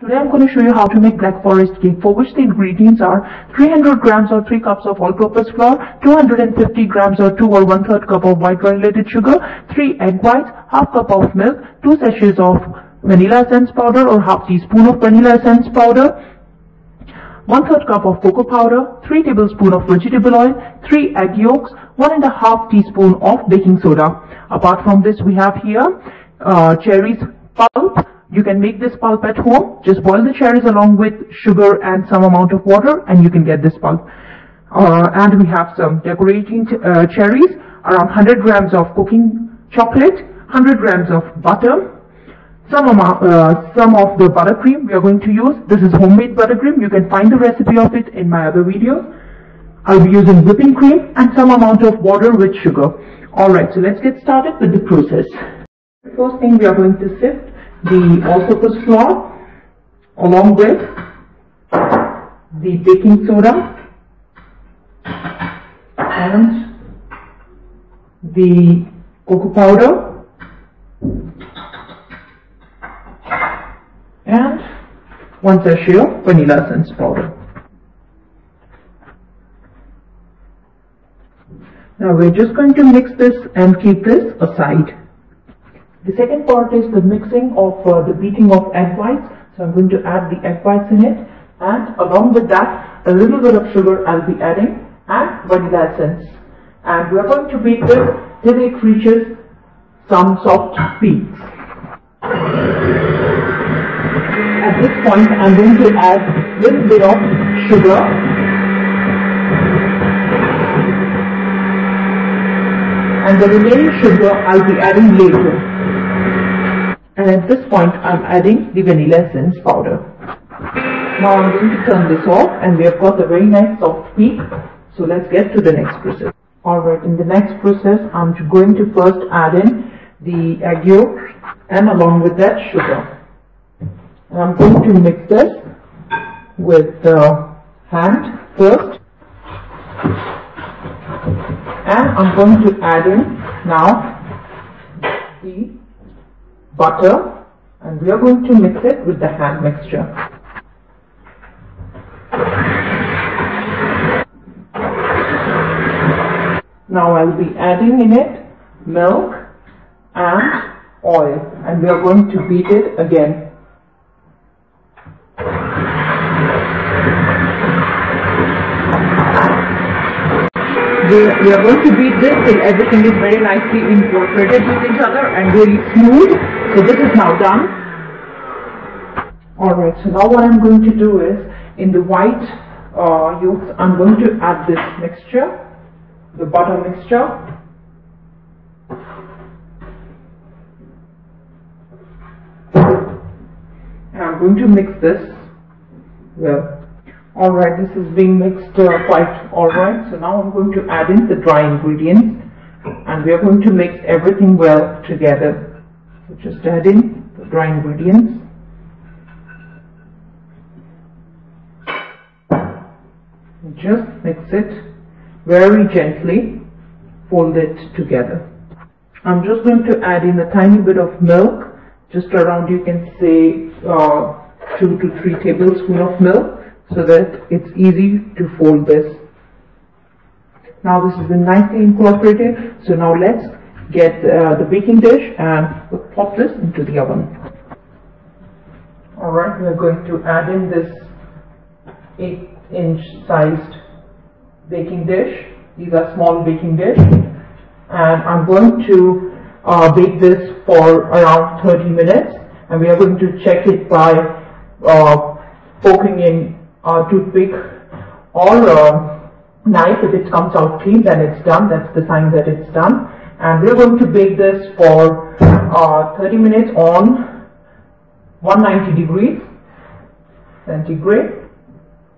Today I'm going to show you how to make black forest cake, for which the ingredients are 300 grams or 3 cups of all-purpose flour, 250 grams or 2 or 1/3 cup of white granulated sugar, 3 egg whites, half cup of milk, 2 sachets of vanilla essence powder or half teaspoon of vanilla essence powder, 1/3 cup of cocoa powder, 3 tablespoons of vegetable oil, 3 egg yolks, 1½ teaspoon of baking soda. Apart from this, we have here cherries pulp. You can make this pulp at home. Just boil the cherries along with sugar and some amount of water and you can get this pulp. And we have some decorating cherries, around 100 grams of cooking chocolate, 100 grams of butter, some of the buttercream we are going to use. This is homemade buttercream. You can find the recipe of it in my other videos. I'll be using whipping cream and some amount of water with sugar. Alright, so let's get started with the process. The first thing, we are going to sift the all-purpose flour along with the baking soda and the cocoa powder and 1 sachet of vanilla essence powder. Now we're just going to mix this and keep this aside. The second part is the mixing of the beating of egg whites. So I'm going to add the egg whites in it, and along with that a little bit of sugar I'll be adding and vanilla essence. And we're going to beat this till it reaches some soft peaks. At this point I'm going to add a little bit of sugar and the remaining sugar I'll be adding later. And at this point I'm adding the vanilla essence powder. Now I'm going to turn this off and we have got a very nice soft peak. So let's get to the next process. Alright, in the next process I'm going to first add in the egg yolk and along with that sugar. And I'm going to mix this with the hand first. And I'm going to add in now the butter, and we are going to mix it with the hand mixture. Now I'll be adding in it milk and oil, and we are going to beat it again. We are going to beat this till everything is very nicely incorporated with each other and really smooth. So this is now done. Alright, so now what I'm going to do is, in the white yolks, I'm going to add this mixture, the butter mixture. And I'm going to mix this well. Alright, this is being mixed quite alright. So now I'm going to add in the dry ingredients and we are going to mix everything well together. So just add in the dry ingredients. Just mix it very gently, fold it together. I'm just going to add in a tiny bit of milk, just around, you can say 2 to 3 tablespoons of milk, so that it's easy to fold this. Now this has been nicely incorporated, so now let's get the baking dish and pop this into the oven. Alright, we're going to add in this 8-inch sized baking dish. These are small baking dish, and I'm going to bake this for around 30 minutes, and we are going to check it by poking in toothpick or knife. If it comes out clean, then it's done. That's the sign that it's done. And we're going to bake this for 30 minutes on 190 degrees centigrade.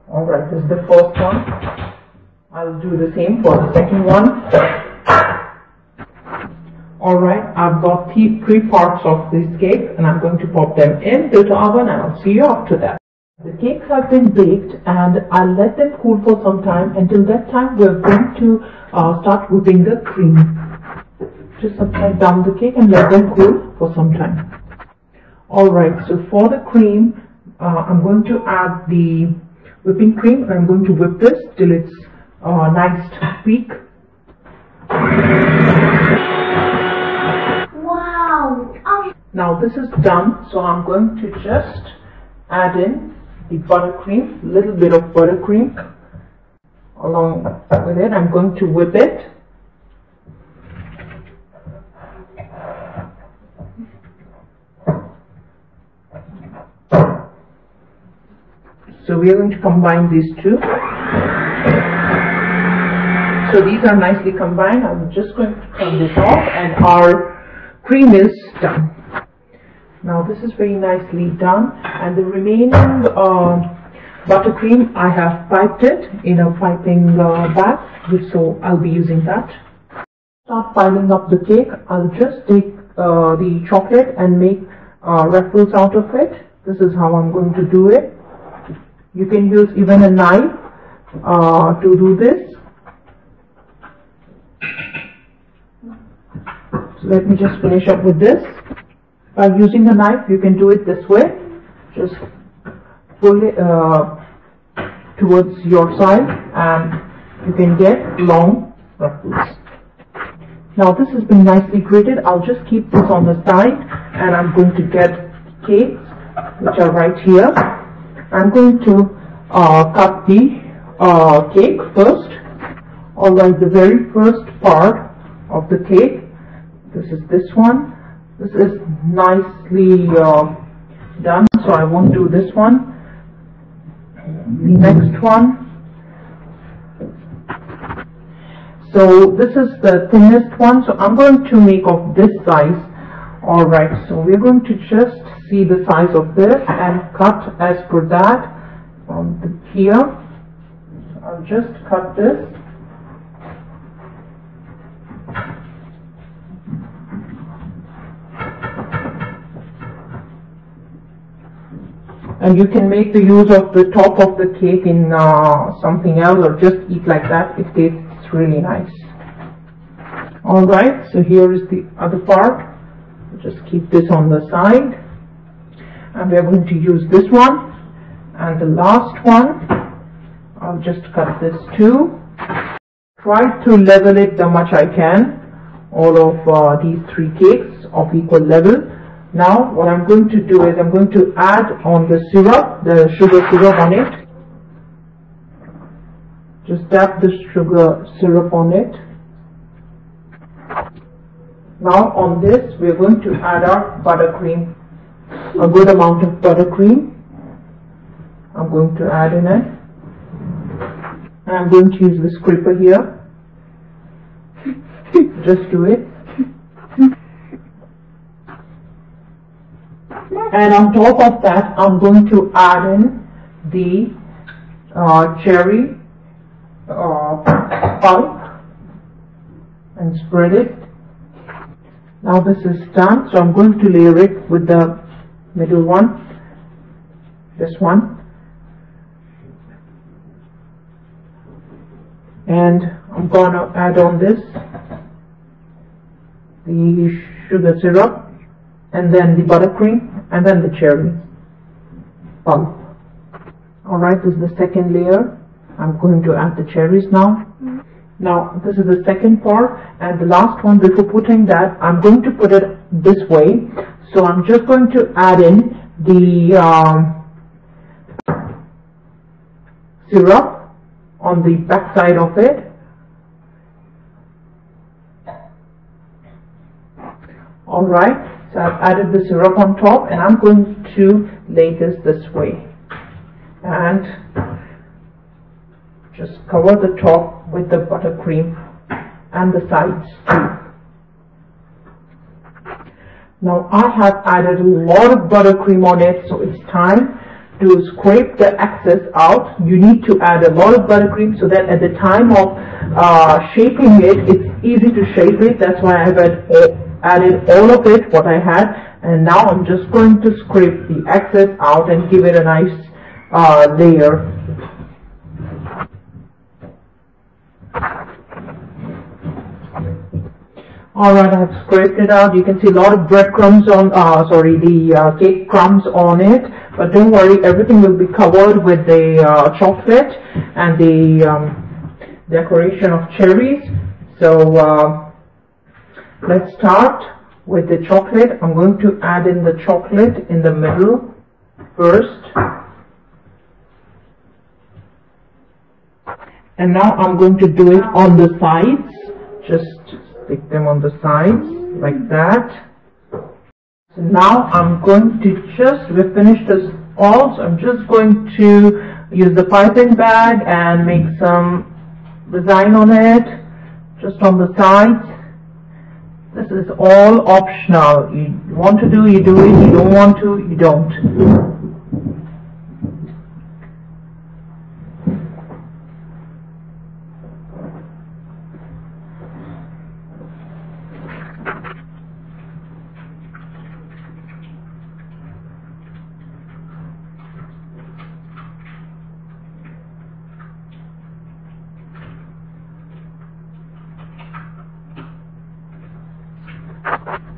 Alright, this is the first one. I'll do the same for the second one. Alright, I've got 3 parts of this cake and I'm going to pop them into the oven and I'll see you after that. The cakes have been baked and I'll let them cool for some time. Until that time, we're going to start whipping the cream. Just upside down the cake and let them cool for some time. Alright, so for the cream, I'm going to add the whipping cream, and I'm going to whip this till it's nice peak. Wow! Now this is done, so I'm going to just add in the buttercream, little bit of buttercream along with it. I'm going to whip it. So we are going to combine these two. So these are nicely combined. I'm just going to turn this off, and our cream is done. Now this is very nicely done, and the remaining buttercream, I have piped it in a piping bag, so I'll be using that. Start piling up the cake. I'll just take the chocolate and make ruffles out of it. This is how I'm going to do it. You can use even a knife to do this. So let me just finish up with this. By using a knife, you can do it this way. Just pull it towards your side, and you can get long ruffles. Now this has been nicely grated. I'll just keep this on the side, and I'm going to get cakes, which are right here. I'm going to cut the cake first. Alright, the very first part of the cake, this is this one. This is nicely done, so I won't do this one. The next one. So this is the thinnest one, so I'm going to make of this size. Alright, so we're going to just see the size of this and cut as per that from here. So I'll just cut this. And you can make the use of the top of the cake in something else, or just eat like that. It tastes really nice. Alright, so here is the other part. Just keep this on the side, and we are going to use this one, and the last one I'll just cut this too. Try to level it the much I can, all of these three cakes of equal level. Now what I'm going to do is I'm going to add on the syrup, the sugar syrup on it. Just dab the sugar syrup on it. Now on this we are going to add our buttercream, a good amount of buttercream. I'm going to add in it, and I'm going to use the scraper here. Just do it. And on top of that I'm going to add in the cherry pulp and spread it. Now this is done, so I'm going to layer it with the middle one, this one, and I'm going to add on this the sugar syrup, and then the buttercream, and then the cherry pulp. Alright, this is the second layer. I'm going to add the cherries now. Now this is the second part, and the last one. Before putting that, I'm going to put it this way. So I'm just going to add in the syrup on the back side of it. Alright, so I've added the syrup on top, and I'm going to lay this way, and just cover the top with the buttercream and the sides too. Now I have added a lot of buttercream on it, so it's time to scrape the excess out. You need to add a lot of buttercream so that at the time of shaping it, it's easy to shape it. That's why I've added all of it, what I had, and now I'm just going to scrape the excess out and give it a nice layer. Alright, I have scraped it out. You can see a lot of breadcrumbs on, the cake crumbs on it, But don't worry, everything will be covered with the chocolate and the decoration of cherries. So let's start with the chocolate. I'm going to add in the chocolate in the middle first. And now I'm going to do it on the sides. Just stick them on the sides like that. So now I'm going to we finished this all, so I'm just going to use the piping bag and make some design on it, just on the sides. This is all optional. You want to do, you do it. You don't want to, you don't.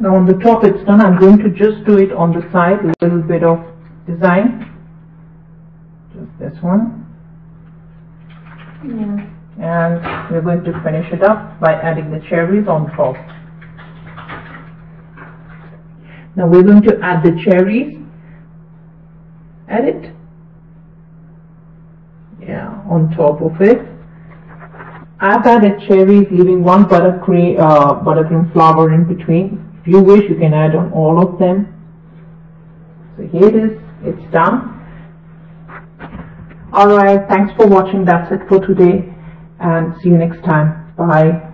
Now on the top it's done. I'm going to just do it on the side, a little bit of design. Just this one. Yeah. And we're going to finish it up by adding the cherries on top. Now we're going to add the cherries. Add it. Yeah, on top of it. I've added cherries, leaving one buttercream flour in between. If you wish, you can add on all of them. So here it is, it's done. Alright, thanks for watching. That's it for today, and see you next time. Bye.